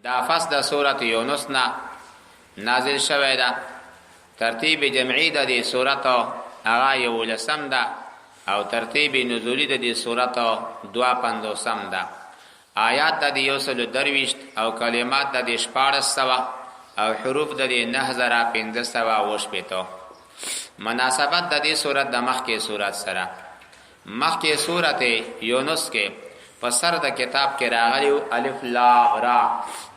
دا فصل د سورۃ یونس نه نازل شوی ده. ترتیب جمعی د دې سورۃ هغه 11 ده او ترتیب نزولی د دې سورۃ 52 ده. آیات د دې 123 او کلمات د دې 1400 او حروف د دې 9500 مناسبت د دې سورۃ د مخکې سورۃ سره. مخکې سورۃ یونس کې په سر د کتاب کې راغلیو الف لام را،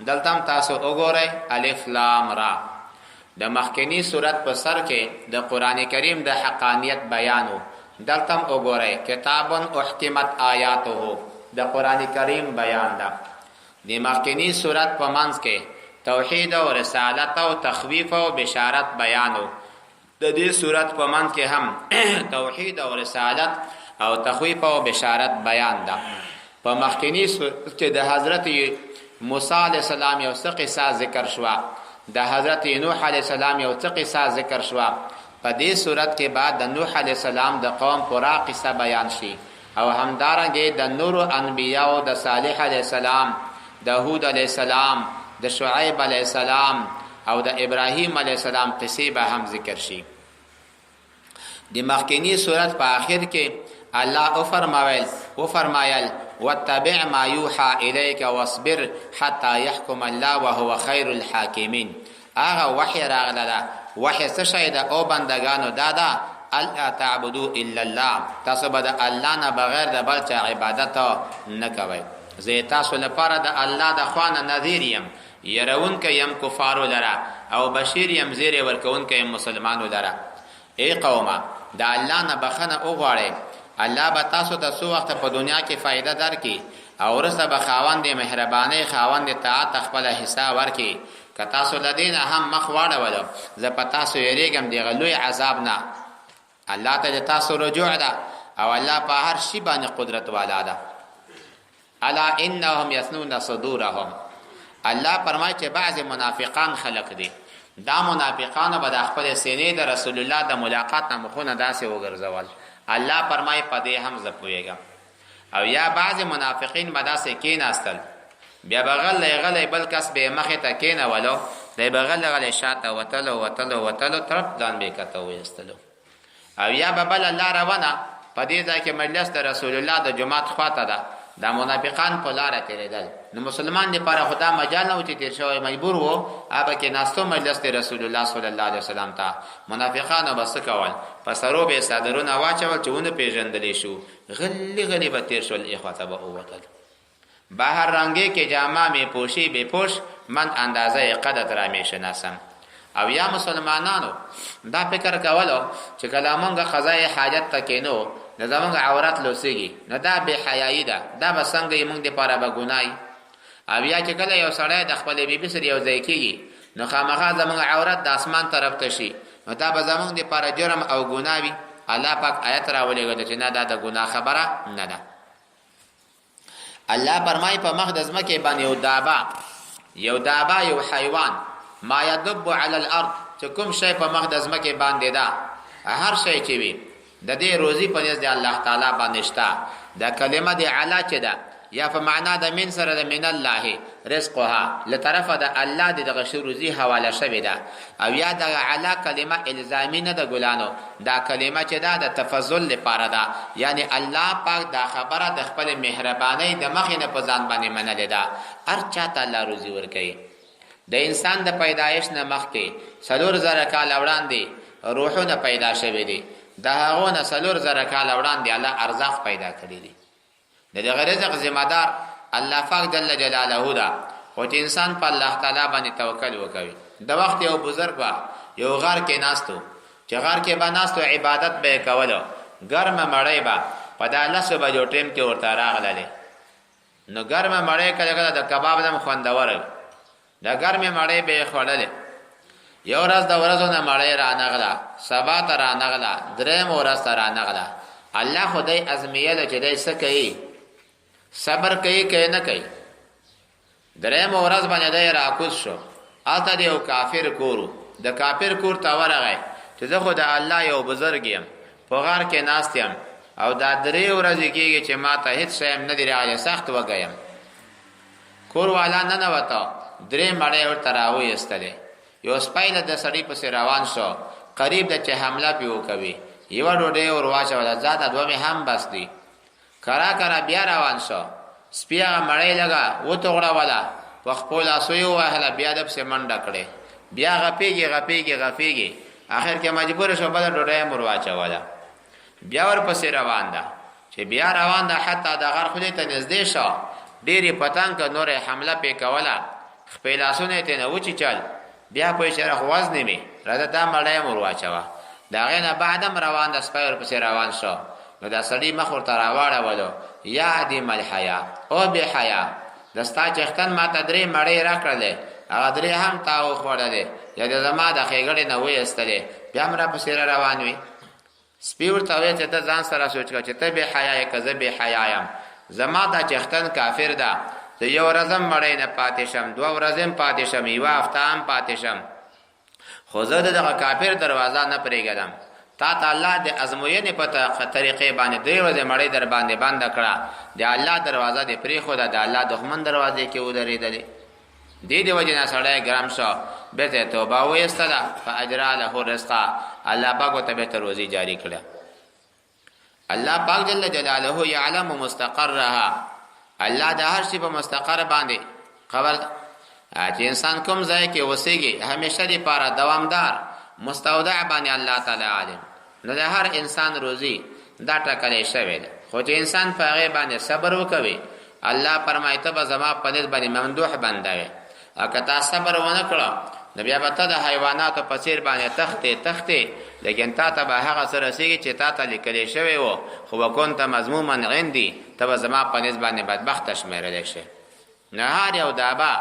دلته تاسو وګورئ الف لام را. د مخکنی سورۃ په سر کې د قران کریم د حقانیت بیانو، دلته وګورئ کتاب احکمت آیاته د قران کریم بیان ده. د مخکنی سورۃ په منځ کې توحید او رسالت او تخویف او بشارت بیانو، د دې سورۃ په منځ کې هم توحید او رسالت او تخویف او بشارت بیان ده. په مخکنی سورۃ کې د حضرت موسی علیہ السلام یو څه قصه ذکر شوه، د حضرت نوح علیہ السلام یو څه قصه ذکر شوه. په دې سورۃ کې بعد د نوح علیہ السلام د قوم پورا قصه بیان شي او همدارنګه د نورو انبیاء د صالح علیہ السلام، د هود علیہ السلام، د شعیب علیہ السلام او د ابراهیم علیہ السلام قصې به هم ذکر شي. د مخکنی سورۃ په آخر کې الله او فرمایل واتبع ما یوحى الیک واصبر حتى يحكم الله وهو خیر الحاکمین. هغه وحی راغله، وحی څه شی ده او بندگانو دادا الا تعبدوا الا الله، تاسو به د الله نه بغیر د بل چا عبادت نه کوئ. زه تاسو لپاره د الله د خوانه نذیر یم، يرون کیم کفارو لرا او بشیر یم زیر ورکون کیم مسلمانو لرا. ای قومه د الله نه بخنه وغواړئ، الله به تاسو ته څو وخت په دنیا کې فائدہ درکړي او ورسره به خاوند مهرباني خاوند طاعت خپل حصہ ورکړي. که تاسو لدین هم مخ واړولو زه په تاسو یریږم د غلوی عذاب نه. الله ته تاسو رجوع ده او الله په هر شی باندې قدرت والا ده. الا انهم یسنون صدورهم. الله فرمایي چې بعض منافقان خلق دي، دا منافقان به د خپل سینې د رسول الله د ملاقات نه مخونه داسې وګرځول. الله فرمایي په دې هم زه پوهیږم. او یا بعض منافقین به داسې کېناستل، بیا بغل غلې بل کس به مخې ته کېنولو، دی بغل غلې شاته وتلو طرف ځان به کته ویستلو. او یا به بل الله روانه په دې ځای کې مجلس د رسول الله د جماعت خواته ده، دا منافقان په لاره تیرېدل. نو مسلمان لپاره خدا مجال نه و چې تیر شوی مجبور وو هغه کې ناستو مجلس د رسول الله صلی الله علیه وسلم ته. منافقانو بس کول په سرو به صدرونه واچول چې ونه پیژندلې شو، غلی به تیر شول، اخواته به ووتل. بهر رنگی کې جامه می پوشی به پوش، من اندازه قدرت را می شناسم. او یا مسلمانانو دا فکر کولو چې کله مونږه قضای حاجت تکینو نه زمونږ عورت لوسیږي، نه دا به حیايي ده، دا به څنګه مونږ د پاره به ګنای. او یا چې کله یو سړی د خپل بیبي سره یو ځای کیږي نو خامخا زمونږ عورت د اسمان طرف ته شي، نو دا به زمونږ د پاره جرم او ګناوي. الله پاک آیت راولېږي چې نه دا د ګناه خبره نه ده. الله فرمای په مقدس مکه باندې یو دابا یو حیوان ما یدب علی الارض، چې کوم شی په مقدس مکه باندې ده هر شی چې وي د دې روزي په نزد الله تعالی باندې شته. دا کلمه د علا چې ده یا په معنا د من سره د من الله رزقها لطرفه د الله دغه شی روزي حواله شوی ده. او یا د علا کلمه الزامی نه د ګلانو، دا کلمه چې ده د تفضل لپاره ده، یعنی الله پاک دا خبره د خپل مهرباني د مخینه په ځان باندې منلې ده. هر چاته الله روزي ورکوي. د انسان د پیدایش نه مخکې 4000 کال وړاندې روحونه پیدا شوي دي، د هغونه 4000 کال وړاندې الله ارزاق پیدا کړی دي. د دغه رزق ذمہ دار الله پاک جل جلاله ده. خو چې انسان په الله تعالی باندې توکل وکوي. د وخت یو بزرګ وا یو غار کې ناستو، چې غار کې به ناستو عبادت به کولو، ګرمه مړی به په د 10 بجو ټیم کې ورته راغله. نو ګرمه مړی کله د کباب دم خوندور، د ګرمه مړی به خوړلې. یو ورځ د ورځو نه مړی را نغله، سبا ته را نغله، درېم ورځ ته را نغله. الله خدای ازمیل چې دای څه کوي، صبر کوي که نه کوي. درېم ورځ باندې دی راکوز شو، هلته د یو کافر کورو، د کافر کور ته ورغی چې زه خو د الله یو بزرګ یم، په غار کې ناست یم او دا 3 ورځې کېږي چې ما ته هېڅ شی نه دی راغلی، سخت وږی یم. کور والا نه نوته درې مړې ورته راوایستلې یو سپی له د سړي پسې روان شو قریب د چې حمله پې وکوي یوه ډوډۍ ور واچوله ځاته دوه مې هم بس دي کرا کرا بیا روان شو سپي هغه مړۍ لږه وتوغړوله په خپلو لاسو یې ووهله بیا د پسې منډه کړې بیا غپېږي آخر کې مجبوره شو بله ډوډۍ هم ور واچوله بیا ورپسې روان ده چې بیا روان ده حتی د غر خولې ته نږدې شو ډېرې پتنګ که نورې حمله پې کوله خپې لاسونه یې ترېنه وچیچل بیا په اشاره خو وزنې مې راځه دا مړۍ هم ور واچوه د هغې نه بعد هم روان ده سپی ورپسې روان شو نو دا سړي مخ ورته راواړولو یا عدیم الحیا او بې حیا د ستا چښتن ما ته درې مړۍ راکړلې هغه درې هم تا وخوړلې یا د زما د ښېګړې نه ویستلې بیا هم راپسې روان وي سپي ورته ویل چې ته ځان سره سوچ کړه چې ته بې حیا یې که زه بې حیا یم زما دا چښتن کافر ده زه یو ورځ هم مړۍ نه پاتې شم دوه ورځې هم پاتې شم یوه هفته هم پاتې شم خو زه د دغه کافر دروازه نه پرېږدم تا ته الله د ازموینې په طریقې باندې درې ورځې مړۍ در باندې بنده کړه د الله دروازه دې پرېښوده د الله دښمن دروازې کې ودرېدلې دې وجې نه سړی ګرم شو بېرته توبه وایستله فاجرا له رزقا الله پاک ورته بېرته روزي جاري کړه الله پاک جل جلاله یعلم مستقرها الله د هر شي په مستقر باندې خبر چې انسان کوم ځای کې اوسېږي همیشه دپاره دوامدار مستودع باندې الله تعالی عالم نو د هر انسان روزي دا ټاکلی شوې ده خو چې انسان په هغې باندې صبر وکوي الله فرمایي ته به زما په نس باندې ممدوح بنده وې او که تا صبر ونه کړه نو بیا به ته د حیواناتو په څېر باندې تختې لیکن تا ته به هغه څه رسېږي چې تا ته لیکلی شوی و خو وکنته مضموما عندي ته به زما په نس باندې بدبخته شمېرلی شي نو هر یو دابه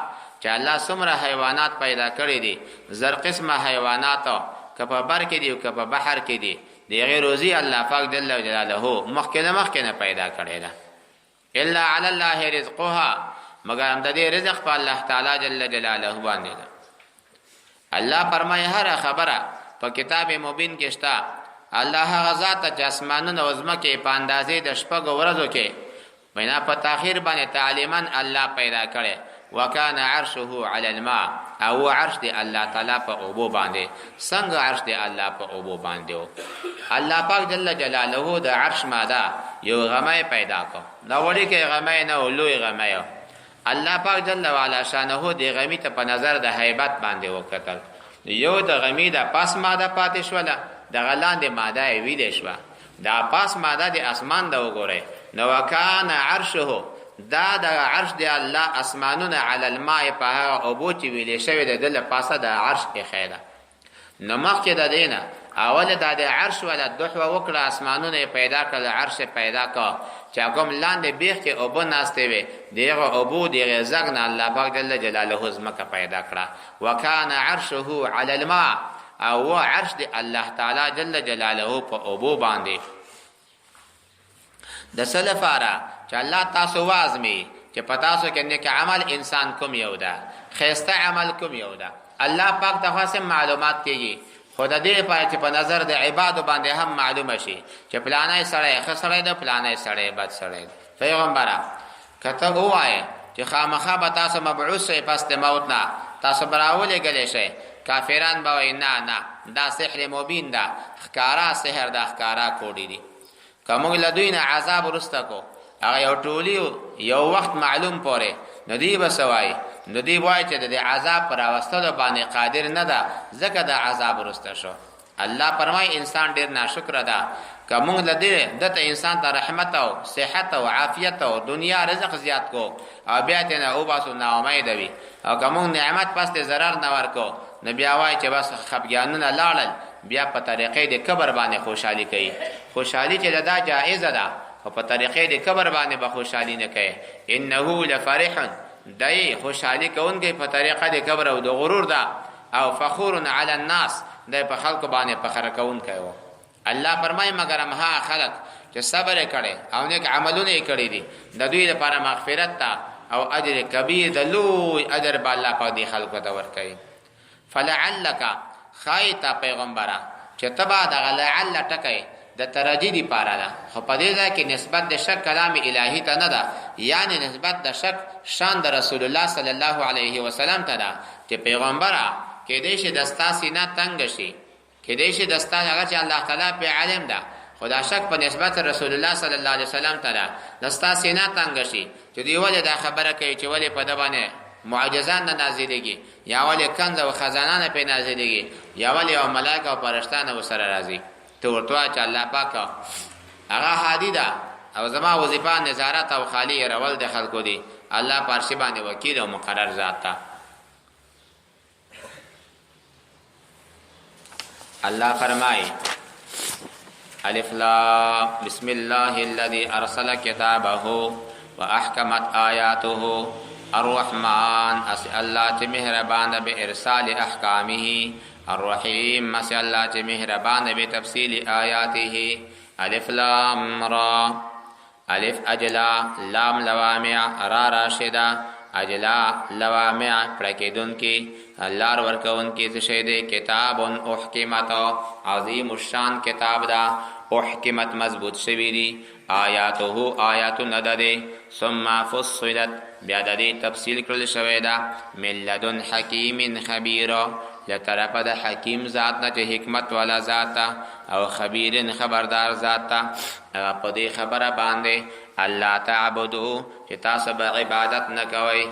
چې الله څومره حیوانات پیدا کړي دي زر قسمه حیواناتو که په بر کې دي او که په بحر کې دي د هغې روزي الله پاک جل جلاله مخکې نه پیدا کړې ده الا علی الله رزقها مگر د دې رزق په الله تعالی جل جلاله باندې ده الله فرمایي هر خبره په کتاب مبین کې شته الله هغه ذات چې اسمانونه او ځمکې په اندازې د شپږو ورځو کې بنا په تاخیر باندې تعلیما الله پیدا کړي وکانه عرشه علی الماء او عرش دی الله تعالی په اوبو باندې څنګه عرش دی الله په اوبو باندې الله پاک جل جلاله د عرش ماده یو غمای پیدا کو دا وړي کې غمای نه لوی غمای الله پاک جل وعلا شانه دی غمی ته په نظر د هیبت باندې وکتل یو د غمی د پاس ماده پاتې شوله د غلاندې ماده ویلې شوه دا پاس ماده د اسمان د وګوره نو وکانه عرشه دا د عرش دی الله اسمانونه علی الماء په هغه اوبو چې ویلې شوی د دل پاسه د عرش کې خیره نو مخکې د دینه اول د عرش ولا دحوه وکړه اسمانونه پیدا کړل عرش پیدا کا چې کوم لاندې بیخ کې اوبو ناشته وي دغه اوبو دغه زغنه الله پاک جل جلاله زمکه پیدا کړه وکانه عرشه علی الماء او عرش دی الله تعالی جل جلاله په اوبو باندې د سلفاره چې الله تاسو وازمي چې پتاسو کې نیک عمل انسان کوم یو ده خیسته عمل کوم یو ده الله پاک ته خاصه معلومات کیږي خود دې لپاره چې په نظر د عبادت باندې هم معلومه شي چې پلانای سره ښه سره ده پلانای سره بد سره ده پیغمبره کته وایي چې خامخا به تاسو مبعوث شئ پس د موت نه تاسو براولې غلې شئ کافران به وایي نه دا سحر مبین ده ښکارا سحر ده ښکارا کوډی دي کوم له دوی نه عذاب ورسته کو هغه یو ټولی یو وخت معلوم پوره ندی بسوای ندی وای چې د عذاب پر واستلو باندې قادر نه ده ځکه د عذاب ورسته شو الله فرمای انسان ډیر ناشکر ده کوم لدی دته انسان ته رحمت او صحت او عافیت او دنیا رزق زیات کو او بیا ته نه او باسو نا امید وي او کوم نعمت پس ته zarar نه ورکو نبی وای چې بس خپګانونه لاړل بیا په طریقې د کبر باندې خوشحالي کوي خوشحالي چې لدا جائزه ده او په طریقې د کبر باندې به خوشحالي نه کوي انه لفرح دای خوشحالي کوونکی په طریقه د کبر او د غرور ده او فخور علی الناس دای په خلق باندې فخر کوونکی و الله فرمای مگر هم خلق چې صبر کړي او نیک عملونه کړي دي د دوی لپاره مغفرت ته او اجر کبیر د لوی اجر به الله په دې خلق ته ورکړي فلعلک خایتا پیغمبره چې تبا د لعل ټکي د ترجی دی پاره ده خو په دې ځای کې نسبت د شک کلام الهی ته نه ده یعنی نسبت د شک شان د رسول الله صلی الله علیه وسلم ته ده چې پیغمبره کې دې شه دستا سینه تنگ شي کې دې شه دستا هغه چې الله تعالی په علم ده خدا شک په نسبت رسول الله صلی الله علیه وسلم ته ده دستا سینه تنگ شي چې دی ولې دا خبره کوي چې ولې په دبانه معجزان نه نازلېږي یا ولې کنز او خزانه نه په نازلېږي یا ولې او ملائکه او فرشتانه وسره راځي ته ورته چې الله پاک هغه هادي ده او زما وظیفه نظارت او خالی رول د خلکو دي الله پارشي باندې وکیل او مقرر ذات ده الله فرمای الف لام بسم الله الذي ارسل كتابه واحكمت اياته الرحمن اس الله چې مهربان به ارسال احکامه الرحیم اس الله چې مهربان به تفصیل آیاته الف لام را الف اجلا لام لوامع را راشدا اجلا لوامع پړکیدون کی لار ورکون کی څه شه دې کتاب احکمت عظیم الشان کتاب دا احکمت مضبوط شوی دی آیاته آیات ندده ثم فصلت بیا د دې تفصیل کړل شوی دا ملذن حکیم خبیر لطرف د حکیم ذات نه چې حکمت والا ذات او خبیر خبردار ذات په دې خبره باندې الله تعبدو چې تاسو به عبادت نه کوئ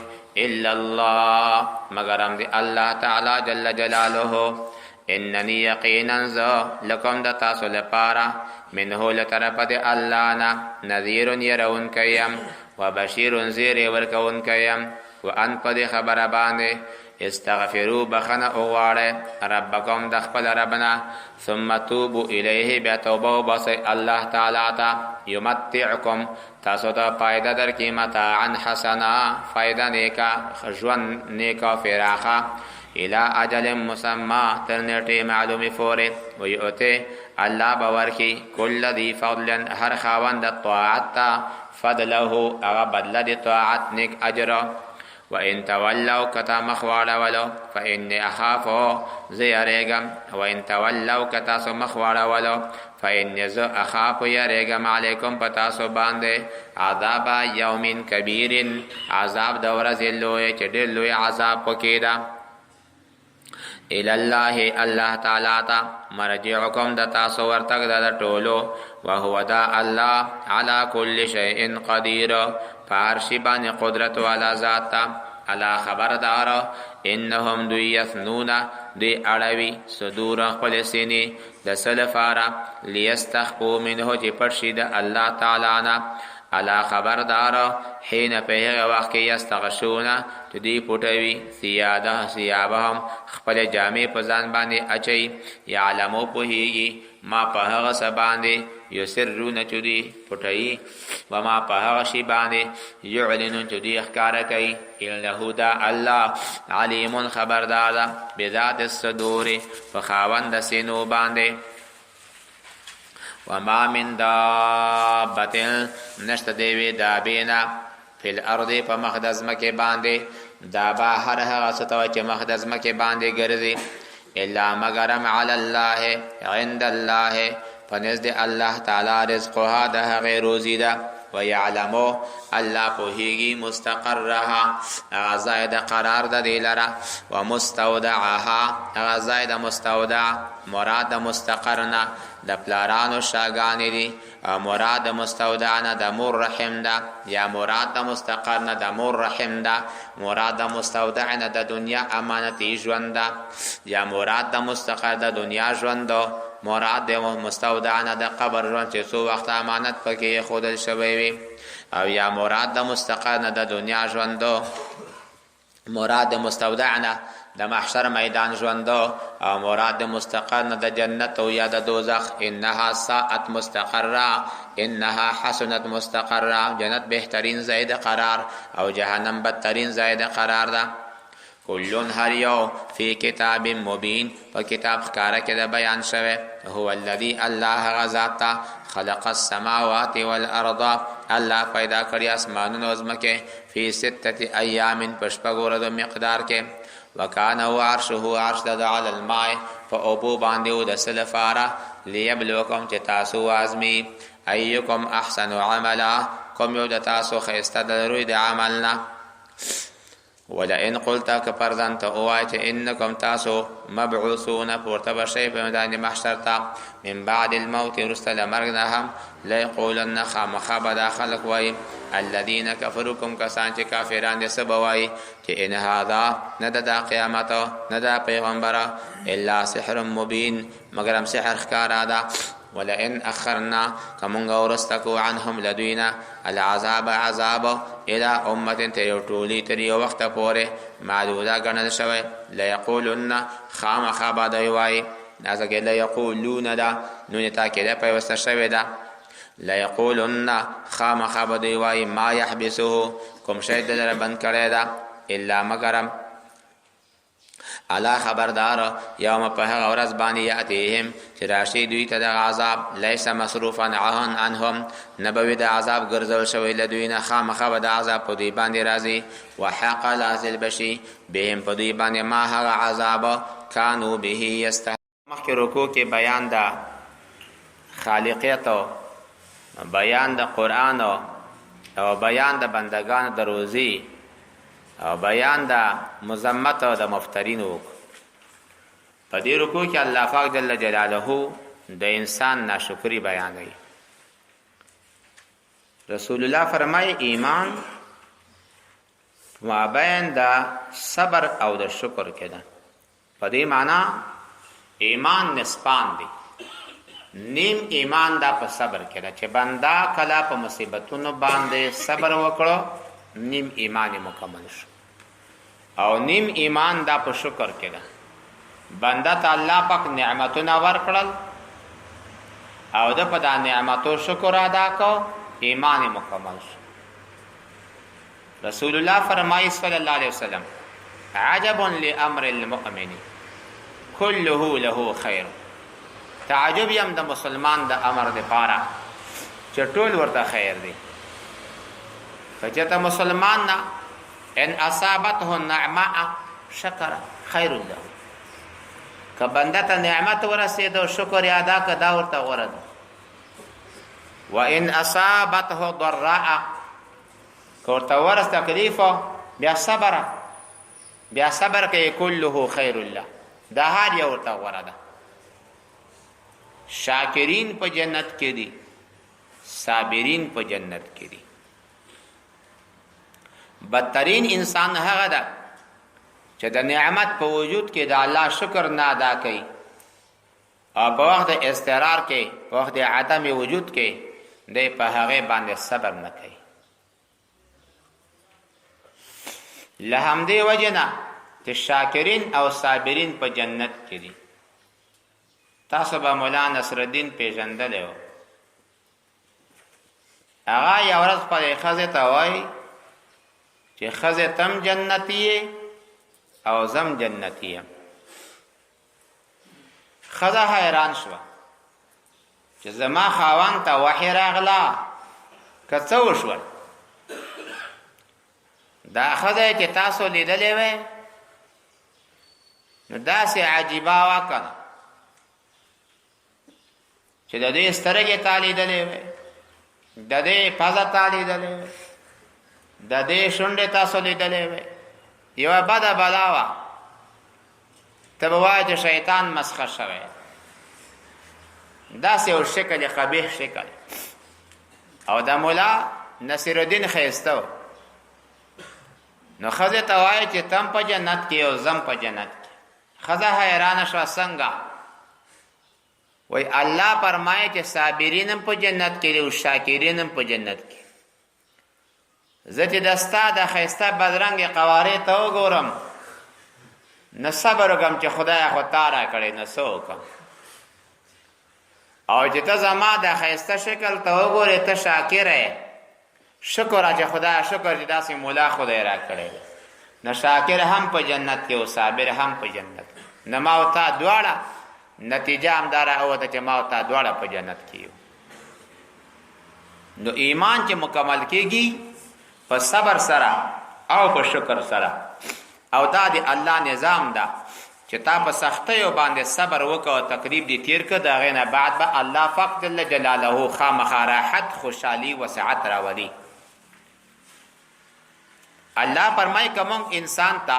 الا الله مگر هم دی الله تعالی جل جلاله اننی یقینا لکم د تاسو لپاره منه لطرف د الله نه نذیر يرون کیم وبشیر زیر ورکون کیم وان په دې خبره باندې استغفروا بخنا اوغاړه ربکم د خپل ربنا ثم توبوا الیه بیا توبه وباسئ الله تعالی ته یمتعکم تاسو ته فائدہ درکې متاعا حسنا فائدہ نیکا ژوند نیکا فراخه الى اجل مسمى تر نیټه معلومه فورې ويؤته الله باور کی کل ذی فضل هر خاوند طاعت فضله هغه بدله د طاعت نیک اجر وان تولوا کتا مخواړه ولو فان اخاف زيرغم وان تولوا کتا سو مخواړه ولو فان ز اخاف يرغم علیکم پتا سو باندې عذاب یوم کبیر عذاب د ورځې لوی چې ډېر لوی عذاب پکې ده الى الله الله تعالی تا مرجعکم د تاسو ورتګ د ټولو وهو دا الله على كل شيء قدير فارشی باندې قدرت والا ذات الا خبردار انهم دوی یثنون دوی اړوي صدور خپل سینې د سلفارا لیستخفوا منه چې پرشي د الله تعالی نه الا خبردار حين په وخت کې یستغشون چې دی پټوي ثيابهم خپل جامې په ځان باندې اچي يعلمو پوهیږي ما په هغه سباندې یسرون چې دی پټي وما په هغه شی باندې يعلنون چې دی ښکارا کوي انه دا الله علیم خبردار بذات الصدور فخاوند سينو باندې وما من دابة نشت دیوی دابینا فی الارض پا مخدز مکی باندے دابا هر هغه ستوى چه مخدز مکی باندے گرزی الا مگرم علی اللہ عند اللہ فنزد اللہ تعالی رزقها ده غیر روزی ده ويعلمو الله پوهیږي مستقرها غزاید قرار ده دی لره ومستودعها غزاید مستودع مراد مستقرنا د پلارانو شاګانې دي مراد مستودعنا د مور رحم ده یا مراد د مستقرنا د مور رحم ده مراد د مستودعنا د دنیا امانتي ژوند ده یا مراد د مستقر د دنیا ژوند ده مراد د مستودعنا د قبر ژوند چې څو وخت امانت پکې خودل شوی وي او یا مراد د مستقرنا د دنیا ژوند ده مراد مستودعنا د محشر میدان ژوند او مراد مستقرنا د جنت او یا د دوزخ انها ساعت مستقرا انها حسنت مستقرا جنت بهترین زائد قرار او جهنم بدترین زائد قرار ده کلون هر یو فی کتاب مبین په کتاب ښکاره کې د بیان شوی هو الذی الله هغه ذات ته خلق السماوات والارض الله پیدا کړی اسمانونه او ځمکې فی 6 ایام په شپږو ورځو مقدار کې وکانه عرشه عرش د علی الماء په اوبو باندې او د سلفاره لیبلوکم چې تاسو ازمی ایکم احسن عملا کوم یو د تاسو ښایسته د روی د عملنا ولئن قلت كفرزن تؤوات انكم تاسو مبعوثون پورته بشي په میدان محشر ته من بعد الموت رسل مرغنهم لا يقولن خامخ بدا خلق وای الذين كفركم کسان چې کافران دي سبوای چې ان هذا نددا قیامت ندا پیغمبر الا سحر مبين مگر هم سحر ښکارا ده ولئن اخرنا كمونغ ورستکو عنهم لدوینا العذاب عذاب الى امه تیوټولی تر یو وخت پورې معدوده ګڼل شوی ليقولن خامخ بعد وای ځکه ليقولون دا نون تاکید په وسته شوی دا ليقولن خامخ بعد وای ما يحبسه کوم شی دلته بند کړی دا الا مگرم الا خبردار یوم په هغه ورځ باندې یاتیهم چې راشي دوی ته د عذاب لیس مصروفا عنهم نبوي د عذاب ګرځول شوی لدوی نه خامخا به د عذاب په دوی باندې راځي وحق لازل بشي بهم په دوی باندې ما هغه عذاب کانو به یستهزئون. مخکې رکوع کې بیان د خالقیت او بیان د قرآن او بیان د بندگان د روزي او بیان د مذمت او د مفترینو په دې رکوع کې الله پاک جل جلاله د انسان ناشکری بیانوي. رسول الله فرمایي ایمان مابین د صبر او د شکر کې ده. په دې معنا ایمان نسبان دی، نیم ایمان دا په صبر کې ده چې بندا کله په مصیبتونو باندې صبر وکړو نیم ایمان مکمل شو، او نیم ایمان دا په شکر کې ده بنده ته الله پاک نعمتونه ورکړل او د په دا نعمتو شکر ادا کو ایمان مکمل شو. رسول الله فرمایي صلی الله علیه وسلم عجب لامر المؤمن كله له خیر. تعجب یم د مسلمان د امر د پاره چې ټول ورته خیر دی. فجت مسلمان نا ان اصابته النعماء شکر خیر له، که بنده ته نعمت ورسید او شکر ادا کړه ورته ورد. و ان اصابته ضراء ورته ورس تکلیف بیا صبر کوي كله خیر له، دا هر یو ورته ورده. شاکرین په جنت کې دي، صابرین په جنت کې دي. بدترین انسان هغه ده چې د نعمت په وجود کې د الله شکر نه ادا کوي او په وخت د استقرار کې په وخت د عدم وجود کې د په هغه باندې صبر نه کوي. له همدې وجنه چې شاکرین او صابرین په جنت کې دي. تاسو به مولانا نصر الدین پیژندلی و، هغه یو ورځ خپلې ښځې ته وایي چې ښځې تم جنتی او زم جنتی یم. ښځه حیران شوه چې زما خاوند ته وحی راغله که څه وشول؟ دا ښځه چې تاسو لیدلې وی نو داسې عجیبه وه کنه چې د دې سترګې تا لیدلې وی، د دې پزه تا لیدلې وی، د دې شونډې تاسو لیدلې وی. یوه بده بلا وه، ته به وایې چې شیطان مسخه شوی، داسې یو شکل قبیح شکل. او د ملا نصیر الدین ښایسته و. نو ښځې ته وایي چې تم په جنت کې او زم په جنت کې. ښځه حیرانه شوه څنګه؟ وی الله فرمایي چې صابرین هم په جنت کې دي او شاکرین هم په جنت کې. زه چې د ستا د ښایسته بدرنګې قوارې ته وګورم نه صبر وکړم چې خدای خو تا راکړی نه څه وکړم، او چې ته زما د ښایسته شکل ته وګورې ته شاکر یې، شکر چې خدای شکر چې داسې مولا خدای راکړی دی. نو شاکر هم په جنت کې او صابر هم په جنت کې. نو ما او تا دواړه نتیجه هم دا راوته چې ما او تا دواړه په جنت کې یو. نو ایمان چې مکمل کېږي په صبر سره او په شکر سره، او دا د الله نظام ده چې تا په سختیو باندې صبر وکړه، تقریب دې تیر کړه، د هغې نه بعد به الله پاک جل جلاله خامخا راحت خوشحالي وسعت راولي. الله فرمایي که موږ انسان ته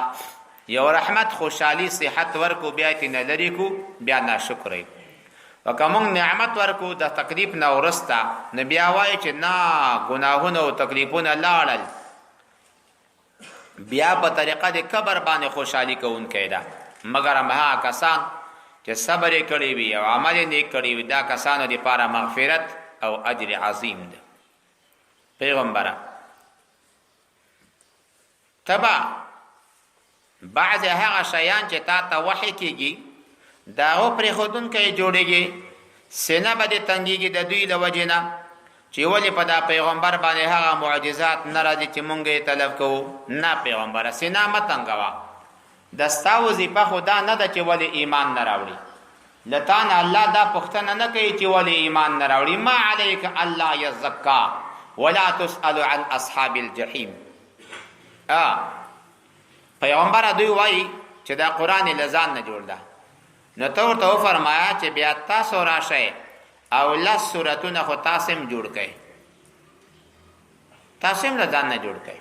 یو رحمت خوشحالي صحت ورکو بیا یې نه لرې کو بیا ناشکری، او که موږ نعمت ورکو د تکلیف نه وروسته نو بیا وایي چې نه ګناهونه او تکلیفونه لاړل، بیا په طریقه د کبر باندې خوشحالي کوونکی ده. مګر همغه کسان چې صبر یې کړی وي او عمل یې نیک کړی وي دا کسانو دپاره مغفرت او اجر عظیم ده. پیغمبره تبا بعض هغه شیان چې تا ته وحی کېږي د هغو پرېښودونکی جوړېږي، سینه به دې تنګېږي د دوی له وجې نه چې ولې په دا پیغمبر باندې هغه معجزات نه راځي چې مونږ یې طلب کوو. نه پیغمبره سینه مه تنګوه، د ستا وظیفه خو دا نه ده چې ولې ایمان نه راوړي. له تا نه الله دا پوښتنه نه کوي چې ولې ایمان نه راوړي. ما علیک الله یزکا ولا تسأل عن اصحاب الجحیم. پیغمبره دوی وایي چې دا قرآن یې له ځان نه جوړ ده، نو ته ورته وفرمایه چې بیا تاسو راشئ او 10 سورتونه خو تاسو هم جوړ کړئ، تاسو هم له ځان نه جوړ کړئ.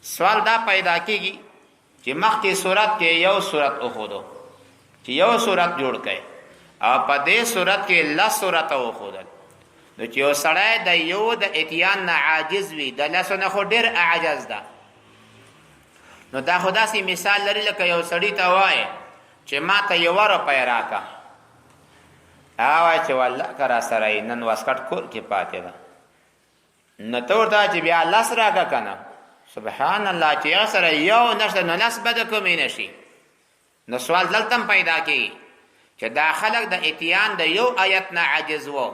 سوال دا پیدا کېږي چې مخکې صورت کې یو صورت وښودو چې یو صورت جوړ کړئ او په دې صورت کې 10 سورته وښودل، نو چې یو سړی د یو د اتیان نه عاجز وي د 10 نه خو ډېر عاجز ده. نو دا خو داسې مثال لري لکه یو سړي ته وایي چې ما ته 1 روپۍ راکړه، هغه وایي چې والله که را سره یې نن واسکټ کور کې پاتې ده، نو ته ورته چې بیا 10 راکړه که نه. سبحان الله چې هغه سره یو نشته نو 10 به د کومې نه شي. نو سوال دلته هم پیدا کېږي چې دا خلک د اتیان د یو آیت نه عاجز وو،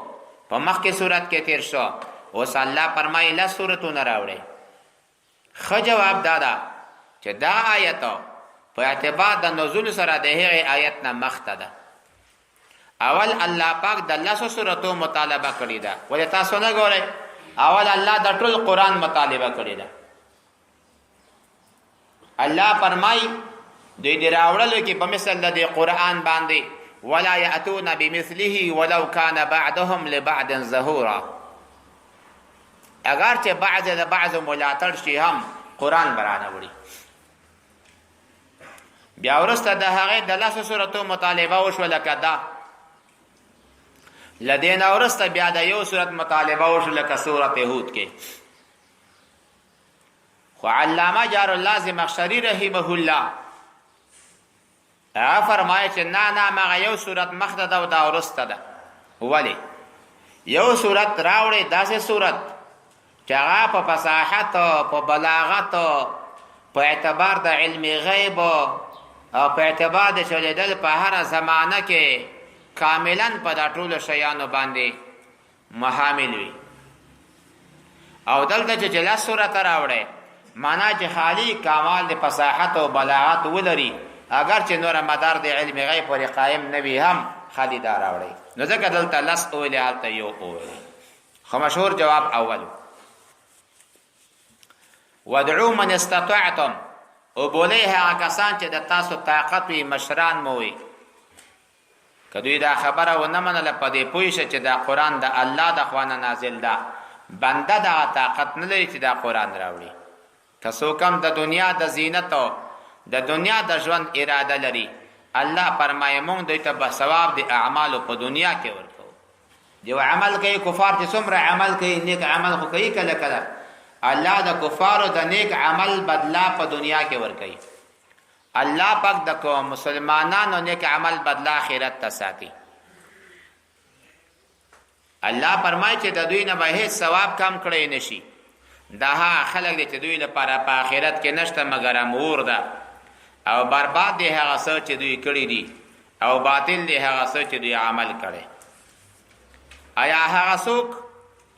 په مخکې صورت کې تیر شو، اوس الله فرمایي 10 سورتونه راوړئ. ښه جواب دا ده چې دا آیت په اعتبار د نزول سره د هغې آیت نه مخته ده. اول الله پاک د 10 سورتو مطالبه کړې ده، ولې تاسو نه ګورئ اول الله د ټول قرآن مطالبه کړې ده. الله فرمایي دوی د راوړلو کې په مثل د قرآن باندې ولا یأتون بمثله ولو کان بعضهم لبعض ظهورا، اگر چې بعض د بعض ملاتړ شي هم قرآن برانه وړي. بیا وروسته د هغې د 10 سورتو مطالبه وشوه لکه دا، له دې نه وروسته بیا د یو سورت مطالبه وشوه لکه سورت هود کې. خو علامه جار الله زمخشري رحمه الله هغه فرمایي چې نه مغه یو سورت مخته ده او دا وروسته ده. ولې یو سورت راوړې داسې سورت چې هغه په فصاحت په بلاغت په اعتبار د علم غیب او په اعتبار د چلیدل په هر زمانه کې کاملا په دا ټولو شیانو باندې محامل وي. او دلته چې 10 سورته راوړې معنا چې خالی کمال د فصاحت او بلاغت ولري، اگر چې نور مدار د علم غیب پورې قائم نه وي هم خالی دا راوړي. نو ځکه دلته 10 اولې هلته یو اولې. خو مشهور جواب اولو ودعو من استطعتم، او بولی هغه کسان چې د تاسو طاقت وي، مشران مو وي. که دوی دا خبره ونه منله په دې پوه شه چې دا قرآن د الله د خوا نه نازل ده، بنده دغه طاقت نه لري چې دا قرآن راوړي. که څوک هم د دنیا د زینت او د دنیا د ژوند اراده لري، الله فرمایي موږ دوی ته به ثواب د اعمالو په دنیا کې ورکوو. یو عمل کوي کفار چې څومره عمل کوي نیک عمل خو کوي کله کله، الله د کفارو د نیک عمل بدلا په دنیا کې ورکوي. الله پاک د مسلمانانو نیک عمل بدلا آخرت ته ساتي. الله فرمایي چې د دوی نه به هیڅ ثواب کم کړی نشي. دا خلک دي چې دوی لپاره په آخرت کې نشته مګر امور ده او برباد دی هغه څه چې دوی کړی دي او باطل دی هغه څه چې دوی عمل کړي. آیا هغه څوک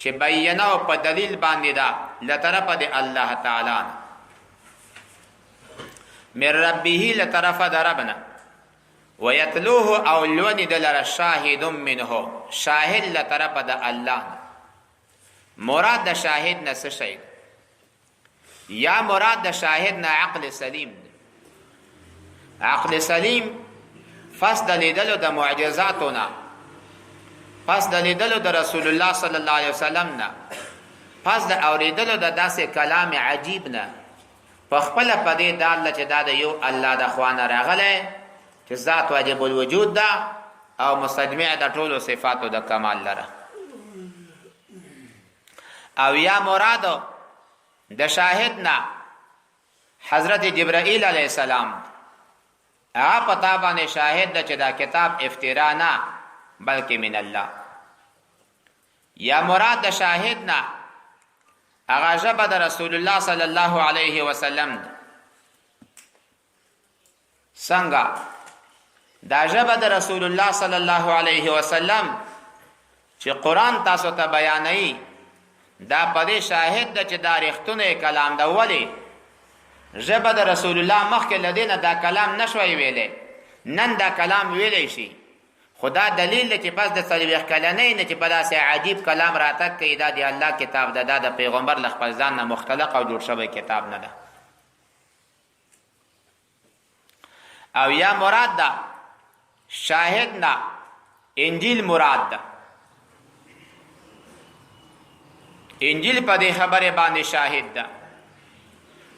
چې بیانه او په دلیل باندې ده له طرفه د الله تعالی من ربه لطرف دربنا ويتلوه او لونی دلر شاهد منه شاهد لطرف د الله. مراد د شاهد نه څه شی یا مراد د شاهد نه عقل سلیم. عقل سلیم پس د لیدلو د معجزاتونه، پس د لیدلو د رسول الله صلی الله علیه وسلم نه، پس د اوریدلو د داسې کلام عجیب نه په خپل پدې دال چې دا د یو الله د خوانه راغله چې ذات واجب الوجود ده او مستجمع د ټولو صفاتو د کمال لره. او یا مراد د شاهد نه حضرت جبرائیل علیه السلام هغه پتا باندې شاهد ده چې دا کتاب افترا نه بلکې من الله. یا مراد د شاهد نه هغه ژبه د رسول الله صلی الله علیه وسلم څنګه دا ژبه د رسول الله صلی الله علیه وسلم چې قرآن تاسو ته بیانوي دا پدې شاهد ده چې دا رښتونه کلام ده. ولی ژبه د رسول الله مخکې لدینه دا کلام نشوي ویلې، نن دا کلام ویلې شي. خدا دلیل چې پس د 40 کلنۍ نه چې په داسې عجیب کلام راتګ کوي دا د الله کتاب ده، دا د پیغمبر له خپل ځان نه مختلق او جوړ شوی کتاب نه ده. او یا مراد ده شاهد نه انجیل مراد ده. انجیل په دې خبره باندې شاهد ده.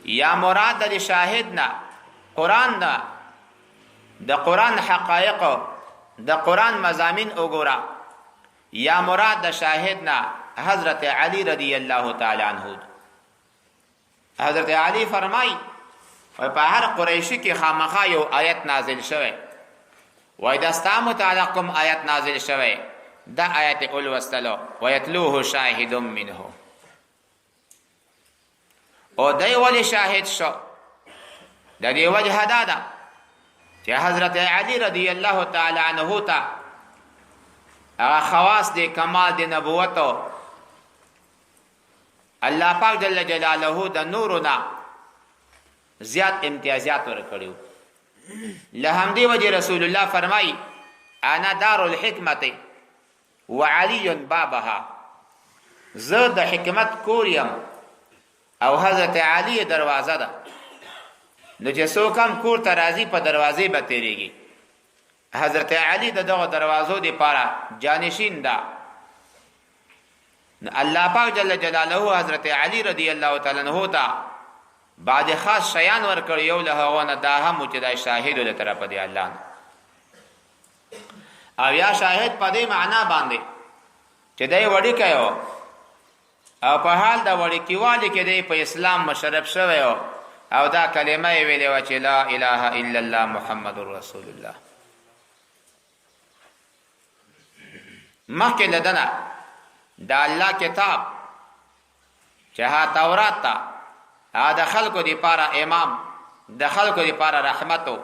یا مراد د شاهد نه قرآن ده، د قرآن حقایق د قرآن مضامین وګوره. یا مراد د شاهد نه حضرت علی رضی الله تعالی عنہ. حضرت علی فرمای په هر قریشی کې خامخا یو آیت نازل شوه، وای دا ستا متعلق کوم آیت نازل شوه، دا آیت اول وستلو ویتلوه شاهد منه. او دی ولی شاهد شو د دې وجه دا ده چې حضرت علی رضی الله تعالی عنہ ته هغه خواص د کمال د نبوت الله پاک جل جلاله د نورنا زیات امتیازات ورکړو. له همدې وجه رسول الله فرمای انا دار الحکمت وعلی بابها، زه د حکمت کوریم او حضرت علی دروازه ده. نو چې څوک هم کور ته راځي په دروازې به تیریږي. حضرت علی دغه دروازو د پاره جانشین ده. الله پاک جل جلاله حضرت علی رضی الله تعالی عنہ ته بعد خاص شیان ورکړ. یو له هغه دا هم چې دا شاهد له طرفه دی الله. او یا شاهد په دې معنا باندې چې دی وړي کيو او په حال دا وړي کیواله کې دی په اسلام مشرف شوی او دا کلمه ویلې و چې لا اله الا الله محمد رسول الله. مخکې لدنه دا الله کتاب چې ها تورات ته د خلکو دی پاره امام، د خلکو دی پاره رحمتو،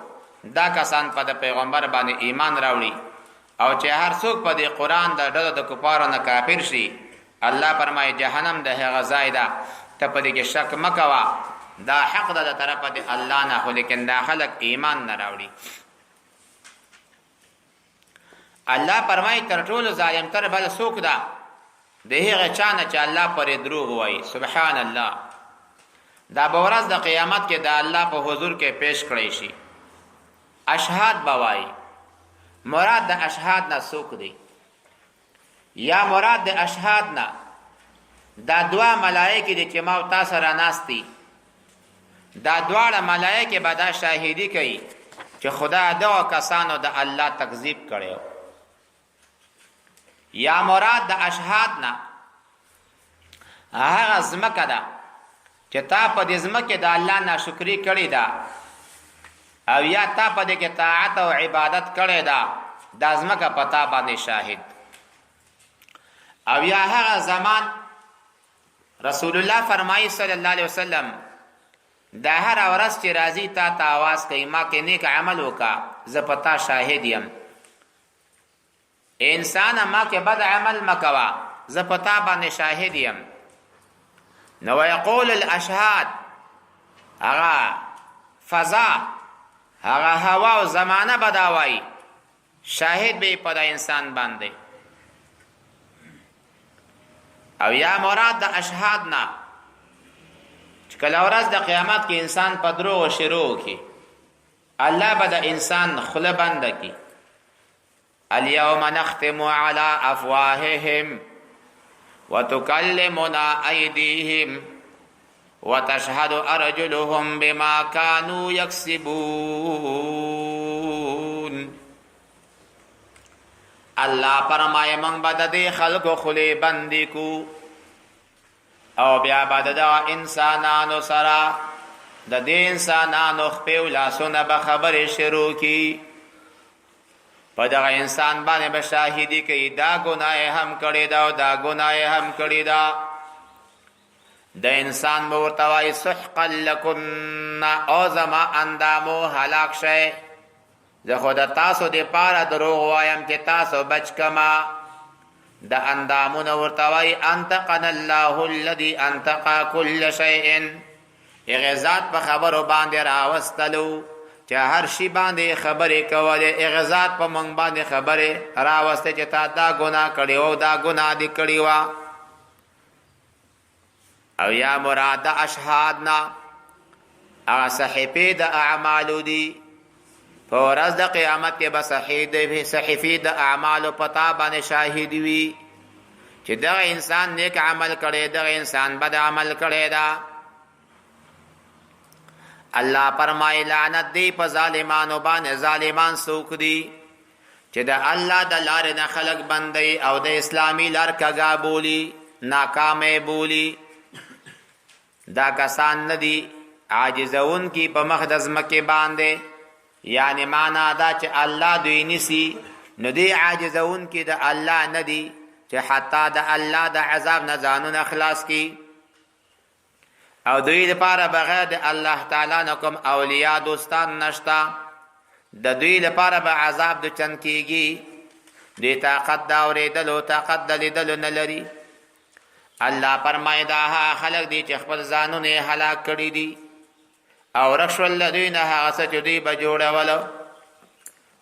دا کسان په د پیغمبر باندې ایمان راوړي. او چې هر څوک په دې قران د ډله د کفارو نه کافر شي، الله فرمایي جهنم د هغه ځای ده، ته په دې کې شک مکوا، دا حق ده د طرفه د الله نه، خو لیکن دا خلک ایمان نه راوړي. الله فرمایي تر ټولو ظالم تر بل څوک ده د هغه چا نه چې الله پرې دروغ وایي. سبحان الله. دا به ورځ د قیامت کې د الله په حضور کې پیش کړی شي. اشهاد بوایي. مراد د اشهاد نه څوک دی؟ یا مراد د اشهاد نه دا دوا ملائکه دي چې ما او تاسو را ناستي، دا دواړه ملائکه به دا شاهدی کوي چې خدا دغه کسانو د الله تکذیب کړي. یا مراد د اشهاد نه هغه زمکه ده چې تا په دې زمکه د الله ناشکری کړی ده، او یا تا په دې کې طاعت او عبادت کړی ده، دا زمکه پتا باندې شاهد. او یا هغه زمان رسول الله فرمایي صلی الله علیه وسلم دا هر ورځ چې راځي تا ته आवाज کوي ما کې نیک عمل وکا، زه پتا شاهد یم. انسان ما کې بد عمل مکوا، زه پتا باندې شاهد یم. نو یقول الاشهاد هغه فضا هغه هوا او زمانه بداوي شاهد به په انسان باندې. او یا مراد د اشهاد نه چې کله ورځ د قیامت کې انسان په دروغ شروع کی الله به د انسان خوله بند کی. اليوم نختم على افواههم وتكلمنا ايديهم وتشهد ارجلهم بما كانوا يكسبون. الله فرمایي موږ به د دې خلکو خولې بندې کو او بیا به د انسانانو سره د دې انسانانو خپې او لاسونه به خبرې شروع کی. په دغه انسان باندې به شاهدي کوي دا ګناه هم کړې ده او دا ګناه هم کړې ده. د انسان به ورته وایي سحقا لکن او زما اندامو هلاک شئ، زه خو د تاسو دپاره دروغ وایم چې تاسو بچ کما. د اندامونه ورته وایي انطقنا الله الذي انطق كل شیء، هغې ذات په خبرو باندې راوستلو چې هر شي باندې خبرې کولې، هغې ذات په موږ باندې خبرې راوستې چې تا دا ګناه کړې او دا ګناه دې کړې وه. او یا مراد د اشهاد نه هغه صحیفې د اعمالو دي. په ورځ د قیامت کې به صحیفې د اعمالو په تا باندې شاهد وي چې دغه انسان نیک عمل کړی، دغه انسان بد عمل کړی ده. الله فرمایي لعنت دی په ظالمانو باندې. ظالمان څوک دي چې د الله د لارې نه خلق بندوي او د اسلامي لار کږه بولي، ناکامه بولي. دا کسان نه دي عاجزون کی په مخ د ځمکې باندې، یعنی معنا دا چې الله دوی نیسي نو دی عاجزون کی د الله نه دي چې حتی د الله د عذاب نه ځانونه خلاص کی. او دوی لپاره بغیر د الله تعالی نه کوم اولیاء دوستان نشتا. د دوی لپاره به عذاب د چن کیږي. دوی طاقت د اورېدلو طاقت د لیدلو نه لري. الله فرمایي دا خلک دي چې خپل ځانونه هلاک کړي دي او رشول دوی نه هغه څه چې دوی به جوړولو.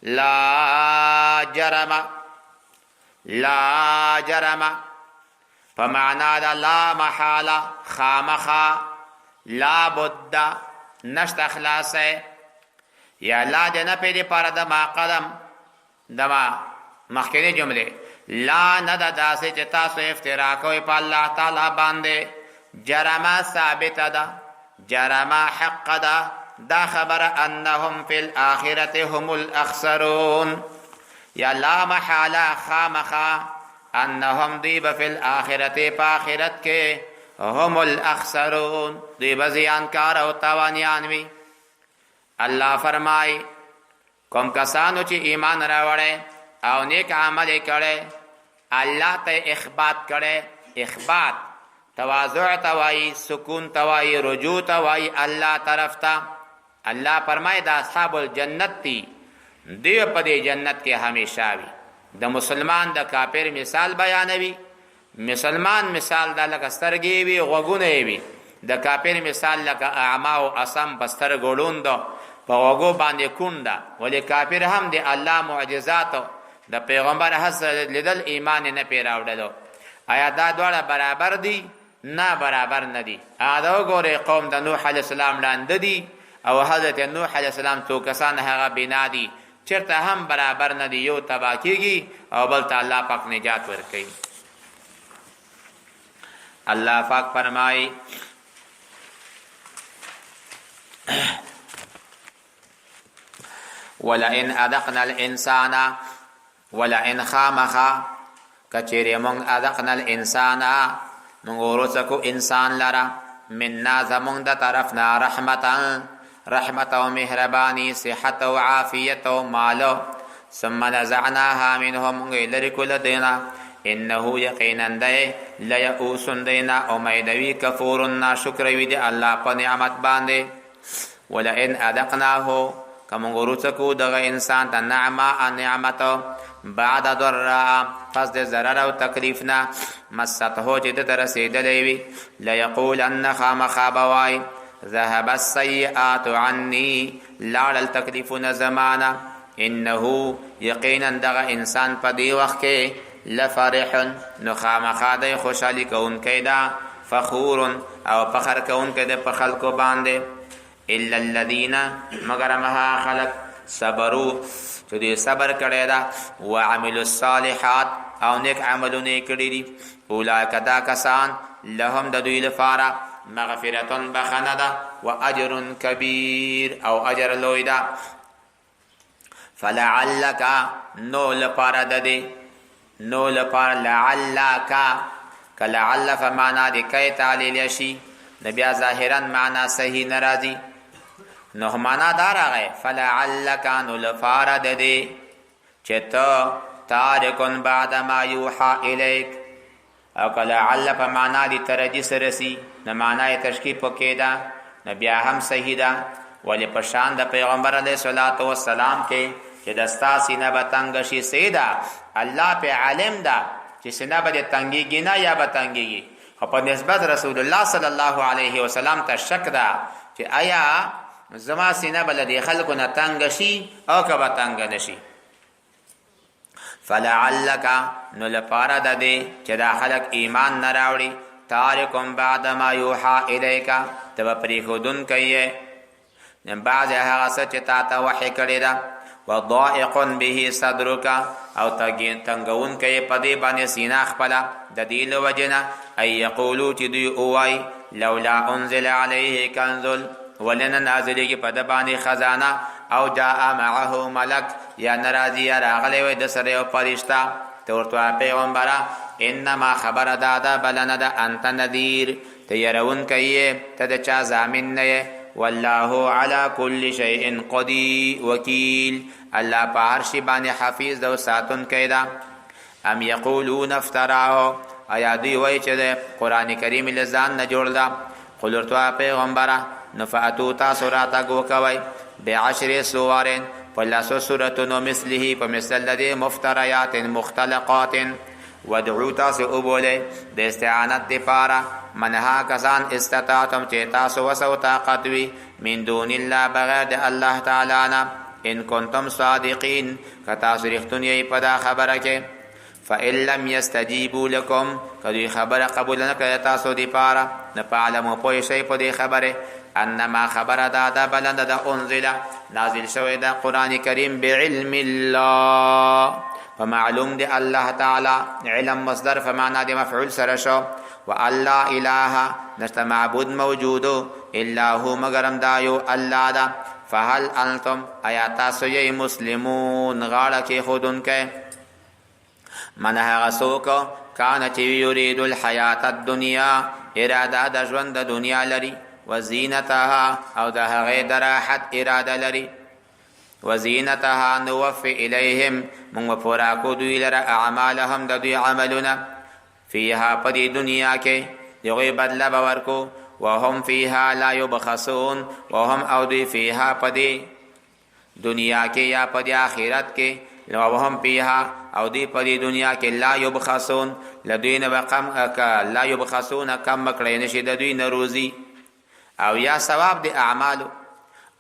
لا جرم په معنا د لا محاله، خامخا، لا بد، نشته خلاصه. یا لا د نه پې دپاره د ما قدم د ما مخکینی جملې لا نه ده داسې چې تاسو افترا کوئ په الله تعالی باندې. جرمه ثابته ده، جرمه حق ده. دا خبره انهم فی الاخرة هم الاخسرون. یا لا محاله خامخا انهم دی به فی الاخرة په آخرت کې هم الاخسرون، دی به زیانکار او تاوانیان وي. الله فرمای کوم کسانو چې ایمان راوړی او نیک عمل کړي الله ته اخبات کړي. اخبات تواضع توای، سکون توای، رجوع توای الله طرف ته. الله فرمای دا اصحاب الجنت تی دیو په دې جنت کې همیشه وي. د مسلمان د کافر مثال بیانوي. مسلمان مثال د لکه سترګې وي، غوږونه وي. د کافر مثال لکه اعما او اصم په سترګو ړوند په غوږو باندې کونډه. ولې کافر هم د الله معجزات د پیغمبر حضرت لیدل ایمان نه پی راوړلو. آیا دا دواړه برابر دي؟ نه برابر نه دي. دا وګوره قوم د نوح علیه السلام لاندې دي او حضرت نوح علیه السلام څو کسان هغه بنا دي، چرته هم برابر نه دي. یو تباه کیږي او بل ته الله پاک نجات ورکوي. الله پاک فرمایي ولئن اذقنا الانسان، ولئن خامخا کچری مونږ اذقنا الانسان مونږ ورسکو انسان لرا مننا زمونږ د طرفنا رحمت او مهربانی، صحت او عافیت او مال، ثم نزعناها منهم مونږ لري کول دینا انه یقینا دی لیئوس دینا امیدوی کفور ناشکر وی دی الله په نعمت باندې. ولئن اذقناه کمونږ ورسکو دغه انسان ته نعمت بعد ضرر پس د ضرر او تکلیف نه مسته چې د رسیدلې وي لیقولن خامخا بوای ذهب السیئات عنی لاړل تکلیفونه زمانه انه یقینا دغه انسان په دی وخت کې لفرح نو خامخا دی خوشحالي کوونکی دا فخور او فخر کوونکی دی په خلکو باندې الا الذين مگر مها خلق صبروا چې دوی صبر کړی دا وعملوا الصالحات او نیک عملونه کړي دي اولئک دا کسان لهم د دوی لپاره مغفرة بخنه ده واجر کبیر او اجر لوی ده فلعلک نو لپاره د دې نو لپاره لعلک کلعل فمانا دی کئی تعلیل شي نبیا ظاهرا معنا صحیح ناراضی نو معنا دار آگئے فلعلک نو لپاره د دې چې تو تارکن بعد ما یوحا الیک او کلعل فمانا دی ترجی سرسی نو معنی تشکیل پکې ده نبیا هم صحیح ده ولی پشان د پیغمبر علیه الصلاۃ والسلام کې چې دستا سینه به تنگ شي سیدا الله په علم ده چې سینه به تنګیږي نه یا به تنګیږي خو په نسبت رسول الله صلی الله علیه وسلم ته شک ده چې آیا زما سینه به د خلکو نه تنگ شي او که به تنگ نشي فلعلک نو لپاره د دې چې دا خلک ایمان نه راوړي تارکم بعد ما یوحا الیک ته به پرېښودون کوي بعض هغه څه چې تا ته وحی کړی ده وضائق به صدرک او تنگون کوي په دې باندې سینه خپله د دې له وجې نه ان یقولو چې دوی ووایي لولا انزل علیه کنز ولنه نازلیږي په ده باندې خزانه او جاء معه ملک یا ناراضي یا راغلی وی د سره یو فرشته ته ورته وایه پیغمبره انما خبره دا ده بله نه ده انت نذیر ته یرونکی یې ته د چا ضامن نه یې والله على كل شيء قدير وكيل الله په هر شي باندې حفیظ ده او ساتونکی ده ام یقولون افتراه آیا دوی وایي چې د قرآن کریم له ځان نه جوړ ده قل ورته پیغمبره نو فاتو تاسو راتګ وکوئ بعشر سور په لسو سورتونو مثله په مثل د دې مفتریات مختلقات ودعو تاسو وبولئ د استعانت دپاره منها کسان استطاعتم چې تاسو وسو طاقت وي من دون الله بغیر د الله تعالی نه ان کنتم صادقین که تاسو رښتونی یئ په دا خبره کې فإن لم يستجیبوا لکم که دوی خبره قبول نه کړه تاسو دپاره نه فاعلموا پوه شئ په دې خبرې انما خبره دا ده بلنده ده انزله نازل شوی ده قرآن کریم بعلم الله فمعلوم دی الله تعالی علم مصدر فمعنا دی مفعول سره شو و الله اله نشته معبود موجودو الا هو مگرم دایو الله دا فهل انتم آیا تاسو یې مسلمون غاړه کې خودونکې من هغه څوک کان چې یرید الحیات الدنیا اراده د ژوند د دنیا لري وزینتها او د هغې د راحت اراده لري وزینتها نوفي الیهم مونږ پورا کو دوی لره اعمالهم د دوی عملونه فیها په دې دنیا کې یوې بدله به ورکو وهم فیها لا یبخسون وهم او دوی فیها په دې دنیا کې یا په دې آخرت کې وهم فیها او دوی په دې دنیا کې لا یبخسون لدوی نه به کم لا یبخسون کم کړی نشي د دوی نه روزي او یا ثواب د اعمالو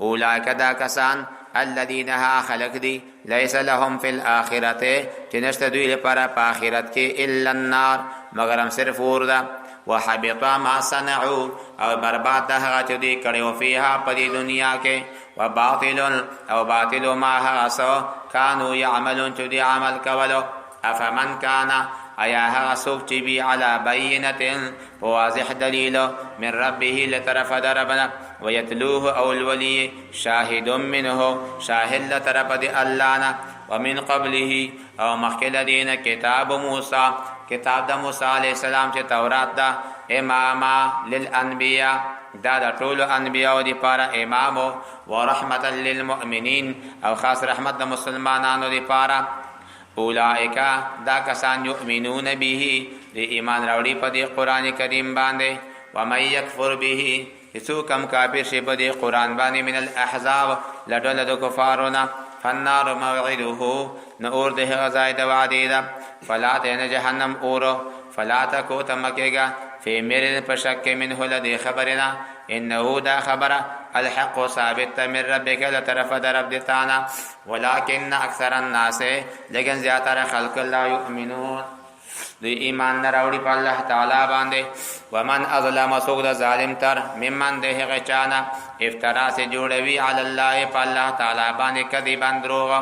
اولئک دا کسان الذین ها خلق دی لیس لهم فی الاخرته چې نشته دوی لپاره په آخرت کې الا النار مگرم صرف اور ده وحبط ما صنعوا او برباد ده هغه چې دوی کړی فیها په دې دنیا کې وباطل او باطل ما هغه څه کانوا یعملون چې دوی عمل کولو افمن کان ایا هغه څوک چې وي علی بینة په واضح دلیل من ربه لطرف د ربنا ویتلوه او الولی شاهد منه شاهد لطرف د الله نه ومن قبله او مخکې دین کتاب موسی کتاب د موسی علیه السلام چې تورات ده اماما للانبیاء دا د ټولو انبیاءو دپاره امامو ورحمتا للمؤمنین او خاص رحمت د مسلمانانو دپاره اولئک دا کسان یؤمنون به د ایمان راوړي په دې قرآن کریم باندې ومن یکفر به څوک هم کافر شي په دې قرآن باندې من الاحزاب له ډله د کفارو نه فالنار موعده نه اور د هغه ځای د وعدې ده فلا ته نه جهنم اور فلا تکو ته مه کېږه فی مرن پشک منه لدی خبرنا انه دا خبره الحق ثابت من ربک لطرف در رب دتانا ولكن اکثر الناس لیکن زیاتر خلق لا یؤمنون دی ایمان نراوڑی پا اللہ تعالی باندے ومن اظلم سوک دا ظالم تر ممن دے غچانا افترا سے جوڑوی علی اللہ پا اللہ تعالی باندے کذبا دروغا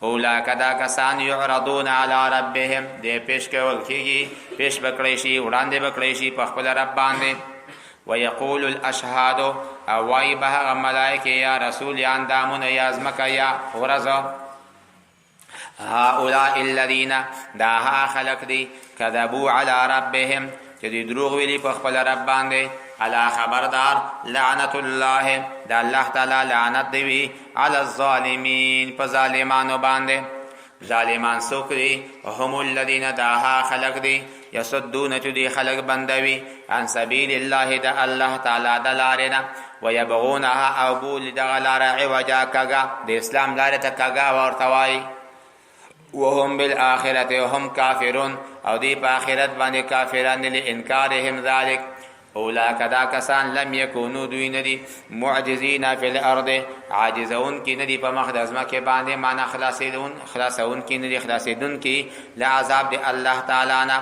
اولاک دا کسان یعرضون علی ربهم دے پیش کول کیگی پیش بکڑیشی وڑاندے بکڑیشی پخپل رب باندے ویقول الاشهاد اوائی بها ملائک یا رسول یا اندامون یا ازمک یا غرزا هؤلاء الذين داها خلق دی کذبوا على ربهم چې دی دروغ ویلی په خپل رب باندې الا خبردار لعنت الله دا الله تعالی لعنت دی علی الظالمین په ظالمانو باندې ظالمان څوک دي هم الذين داها خلق دی یصدون چې دی خلق بندوي عن سبیل الله دا الله تعالی د لارې نه ويبغونها او بول د لار عوجا کګه د اسلام لارې ته کګه ورته وایي وهم بالآخرة وهم کافرون او دی پا آخرت باندې کافران لانکارهم ذالک اولاک دا کسان لم یکونو دوی ندی معجزین فی الارض عاجزون کی ندی پا مخدزمه که باندې مانا خلاصون کی ندی خلاصیدون کی لعذاب دی اللہ تعالینا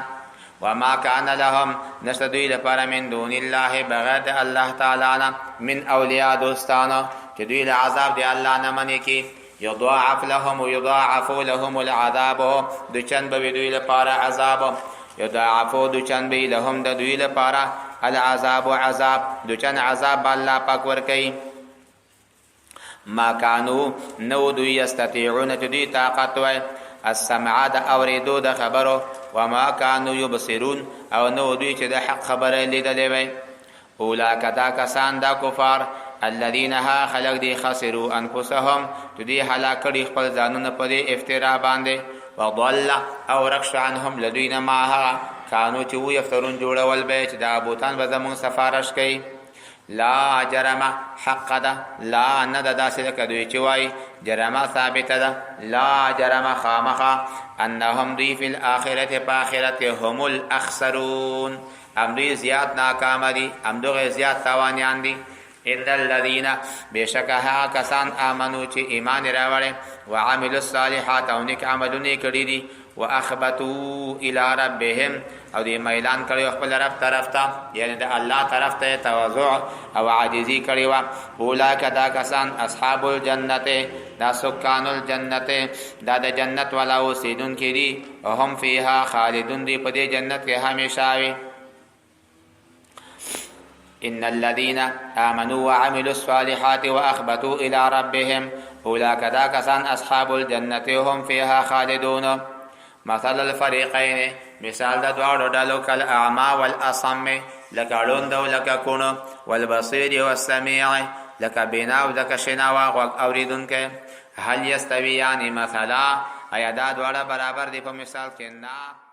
وما کان لهم نشتدوی لپاره من دون الله بغیر دی اللہ تعالینا من اولیاء دوستانا که دوی لعذاب دی اللہ نمانی کی یضاعف لهم و یضاعفو لهم العذاب دوچند بوی دوی لپاره عذاب یضاعفو دوچند بی لهم دا دوی لپاره العذاب و عذاب دوچند عذاب اللہ پاک ورکی ما کانو نو دوی یستطیعون دوی طاقت وی السمع دا اوریدو دا خبرو وما کانو یبصرون او نو دوی چه دا حق خبره لیدلی وی اولاک دا کسان دا کفار الذين ها خلق دی خسروا انفسهم تو دی هلاک کړي خپل ځانونه په دې افترا باندې وضل او رکش عنهم لدينا معها كانوا تو يفترون جوړول به چې دا بوتان به زمون سفارش کوي لا جرم حق ده لا ند داسې کدوې چې وای جرم ثابت ده لا جرم خامخه انهم دی فی الاخرته په اخرت هم الاخسرون ام دی زیات ناکام دي ام دغه زیات تاوانیان دي ان الذين بشکها کسان امنو چې ایمان راوړي وعملوا الصالحات او نیک عملونه کړی دي واخبتوا الى ربهم او دې میلان کړي خپل رب طرف ته یعنی د الله طرف ته تواضع او عاجزي کړي وا اولئک دا کسان اصحاب الجنه دا سکان الجنه دا د جنت والا اوسیدونکي دي او هم فيها خالدون دي په دې جنت کې همیشه وي ان الذين امنوا وعملوا الصالحات واخبتوا الى ربهم اولئك دا کسان اصحاب الجنه هم فيها خالدون مثل الفريقين مثال د دوړو ډلو کل اعما والاصم لکړون دو لککون والبصير والسميع لک بنا او لک شنا واغ اوریدونکه هل يستويان مثلا ایا دا دوړه برابر دي په مثال کې نه